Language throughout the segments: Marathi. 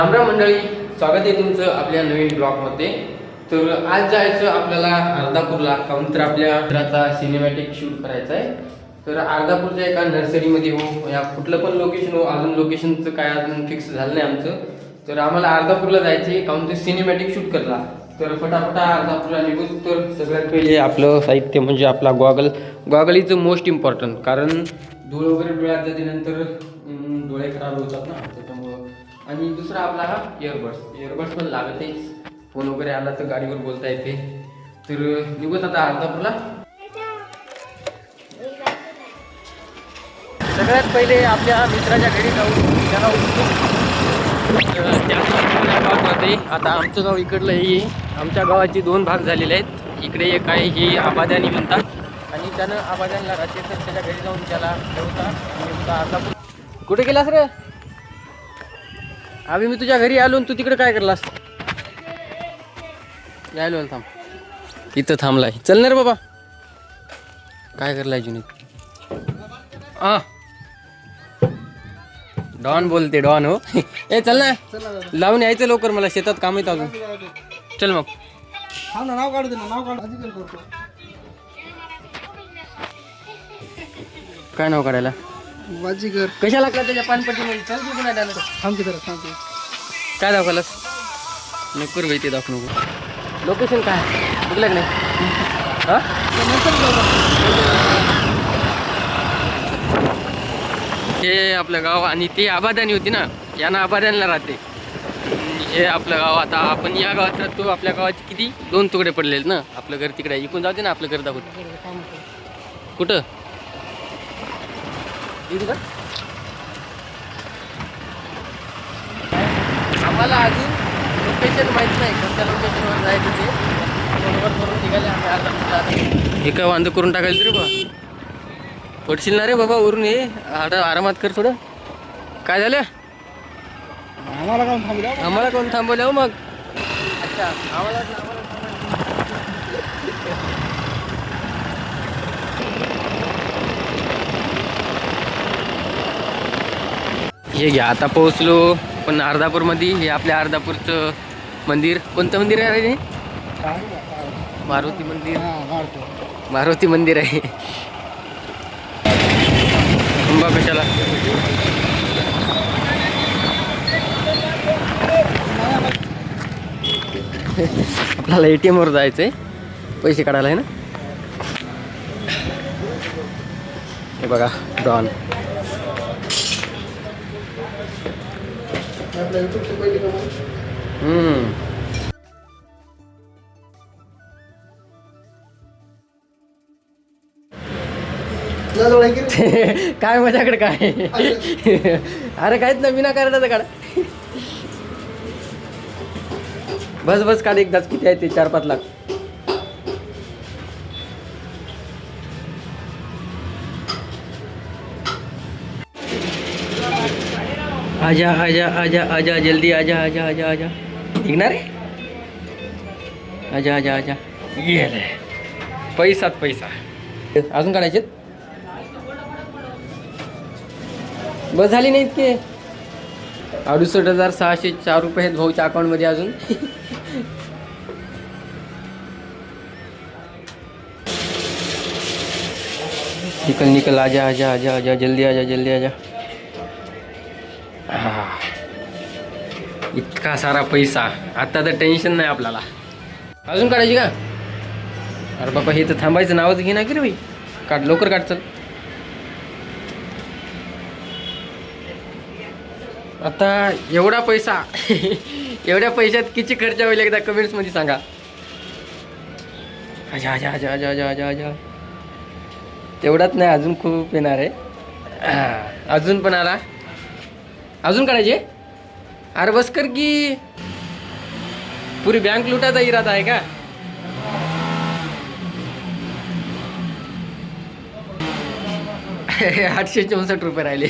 रामराम मंडळी, स्वागत आहे तुमचं आपल्या नवीन ब्लॉगमध्ये. तर आज जायचं आपल्याला अर्धापूरला, काहून तर आपल्या मित्राचा सिनेमॅटिक शूट करायचा आहे. तर अर्धापूरच्या एका नर्सरीमध्ये हो, या कुठलं पण लोकेशन हो, अजून लोकेशनचं काय अजून फिक्स झालं नाही आमचं. तर आम्हाला अर्धापूरला जायचं आहे, काहून ते सिनेमॅटिक शूट करला. तर फटाफटा अर्धापूरला निघू. तर सगळ्यात पहिले आपलं साहित्य म्हणजे आपला गॉगल इज मोस्ट इम्पॉर्टंट, कारण धूळ वगैरे डोळ्यात जाते, नंतर डोळे खराब होतात ना, त्याच्यामुळं. आणि दुसरा आपला हा इयरबड्स पण लागत आहे, फोन वगैरे आला तर गाडीवर बोलता येते. तर निघत आता अर्धापूरला. सगळ्यात पहिले आपल्या मित्राच्या घरी जाऊ, त्याला राहते. आता आमचं गाव इकडलं हे, आमच्या गावाचे दोन भाग झालेले आहेत. इकडे एक आहे ही आबाद्यानी म्हणतात, आणि त्यानं आबाद्यांना राहते. तर त्याच्या घरी जाऊन त्याला ठेवता अर्धापूर. कुठे गेलास रे? अभि मी तुझ्या घरी आलो, तू तिकडे काय करलास? यायलो थांब, इथं थांबलाय. चल ना रे बाबा, काय करलाय जुनी? डॉन बोलते, डॉन हो. ए चल ना, लावून यायचं लवकर, मला शेतात काम येतं अजून. चल मग. नाव काढू दे ना, नाव काढ. काय नाव काढायला? वाजीगर. कशा लागला त्याच्या पानपट्टीमध्ये? चल तू पुन्हा त्याला. थांबते जरा, थांबते. काय दाखवलास? नको रे ते दाखवू नको. लोकेशन काय बघलं की नाही? हा, हे आपलं गाव, आणि ते आबादानी होती ना, यानं आबादानीला राहते. हे आपलं गाव. आता आपण या गावात राहतो. आपल्या गावाचे किती 2 तुकडे पडलेले ना. आपलं घर तिकडे इकून जाते ना, आपलं घर दाखवत. कुठं? आम्हाला अजून लोकेशन माहित नाही, कोणत्या लोकेशनवर जायचं ते. बरोबर करून निघाले आम्ही अर्धापूरला. हे काय वांद करून टाकायचं रे बा? पडशील ना रे बाबा वरून. हे आरामात कर थोडं. काय झालं? आम्हाला कोण थांबलं? आम्हाला कोण थांबवलं हो मग? अच्छा, आम्हाला हे घ्या. आता पोहोचलो पण अर्धापूरमध्ये. हे आपल्या अर्धापूरचं मंदिर. कोणतं मंदिर आहे रे? मारुती मंदिर. मारुती मंदिर आहे. अंबा कशाला? आपल्याला ATM वर जायचंय, पैसे काढायला आहे ना. हे बघा डॉन. काय माझ्याकडे काय? अरे काहीच ना, विना कार्डाचं काढ. बस काढ एकदाच. किती आहे ते? 4-5 लाख. आजा आजा आजा आजा, जल्दी आजा आजा आजा आजा. निघणार आहे? आजा आजा आजा. गेले पैसाच पैसा. अजून काढायचे? बस झाली नाही इतके? 68,604 रुपये आहेत भाऊच्या अकाउंटमध्ये अजून. निकल आजा आजा आजा आजा, जल्दी आजा जल्दी आजा. इतका सारा पैसा. आता तर टेन्शन नाही आपल्याला. अजून काढायची का? अरे बाबा, हे तर थांबायचं नावच घे ना की रे भाई. काढ लवकर, काढ चल. आता एवढा पैसा एवढ्या पैशात किती खर्च होईल एकदा कमेंट्स मध्ये सांगा. आजा आजा आजा आजा आजा आजा आजा. तेवढाच नाही, अजून खूप येणार आहे. अजून पण आला. अजून काढायचे? अरे बस कर की. पुरी बँक लुटायचा इरादा आहे का? ₹864 राहिले.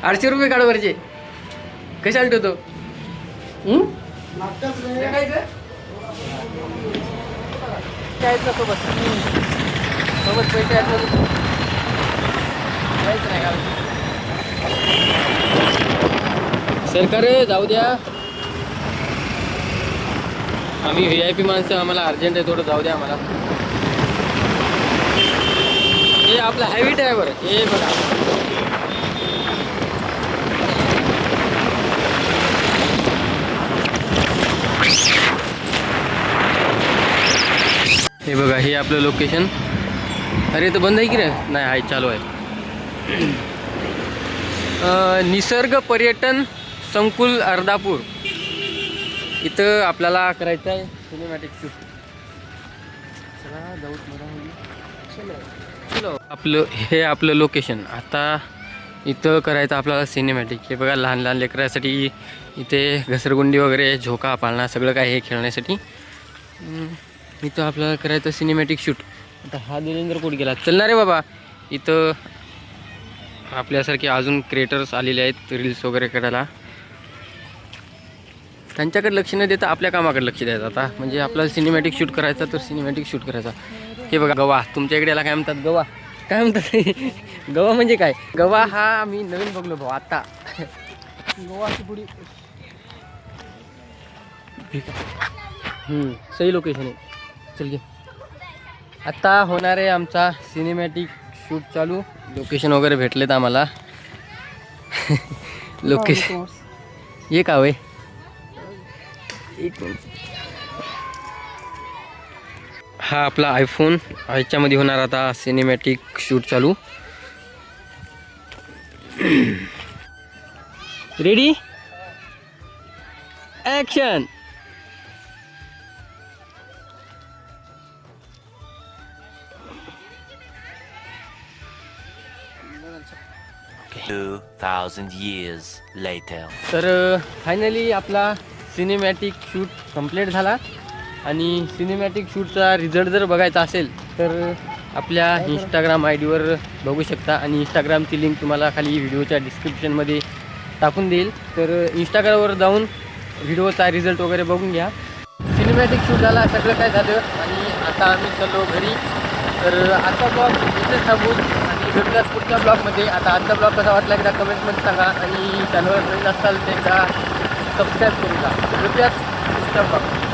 800 रुपये काढ वरचे. कशाला ठेवतो? सोबत पैसे आहेत नाही का? सरकार जाऊ द्या, आम्ही VIP माणसं, आम्हाला अर्जंट आहे, थोडं जाऊ द्या आम्हाला. हे आपला हेवी ड्रायव्हर हे बघा. हे बघा, हे आपलं लोकेशन. अरे तर बंद आहे की रे? नाही आहे, चालू आहे. निसर्ग पर्यटन संकुल अर्धापूर इथं आपल्याला करायचं आहे सिनेमॅटिक शूट. चलो आपलं हे आपलं लोकेशन. आता इथं करायचं आपल्याला सिनेमॅटिक. हे बघा, लहान लहान लेकरासाठी इथे घसरगुंडी वगैरे, झोका पाळणा सगळं काय हे खेळण्यासाठी. इथं आपल्याला करायचं सिनेमॅटिक शूट. आता हा देवेंद्र कुठे गेला? चलणार रे बाबा. इथं आपल्यासारखे अजून क्रिएटर्स आलेले आहेत रील्स वगैरे करायला. त्यांच्याकडे लक्ष न देता आपल्या कामाकडे लक्ष द्यायचं. आता म्हणजे आपल्याला सिनेमॅटिक शूट करायचा तर सिनेमॅटिक शूट करायचा. हे बघा गवा, तुमच्या इकडे याला काय म्हणतात? गवा काय म्हणतात? गवा म्हणजे काय? गवा हा आम्ही नवीन बघलो भाऊ आता. गोवाची पुडी. सही लोकेशन आहे. चल घे. आता होणार आहे आमचा सिनेमॅटिक शूट चालू. लोकेशन वगैरे भेटलेत आम्हाला. लोकेशन हे का होय? एक मिनिट. हा आपला आयफोन, ह्याच्यामध्ये होणार आता सिनेमॅटिक शूट चालू. Ready action. Okay. 2,000 years later. तर फायनली आपला सिनेमॅटिक शूट कंप्लीट झाला. आणि सिनेमॅटिक शूटचा रिझल्ट जर बघायचा असेल तर आपल्या इंस्टाग्राम ID वर बघू शकता. आणि इंस्टाग्रामची लिंक तुम्हाला खाली व्हिडिओच्या डिस्क्रिप्शनमध्ये टाकून देईल. तर इंस्टाग्रामवर जाऊन व्हिडिओचा रिझल्ट वगैरे बघून घ्या. सिनेमॅटिक शूट झाला, सगळं काय झालं. आणि आता आम्ही चाललो घरी. तर आजचा ब्लॉग इथेच थांबून आणि भेटूयात पुढच्या ब्लॉगमध्ये. आता आजचा ब्लॉग कसा वाटला एकदा कमेंटमध्ये सांगा. आणि चॅनलवर नवीन असाल तर एकदा सबस्क्राईब करून जा. भेटूयात पुढच्या ब्लॉग.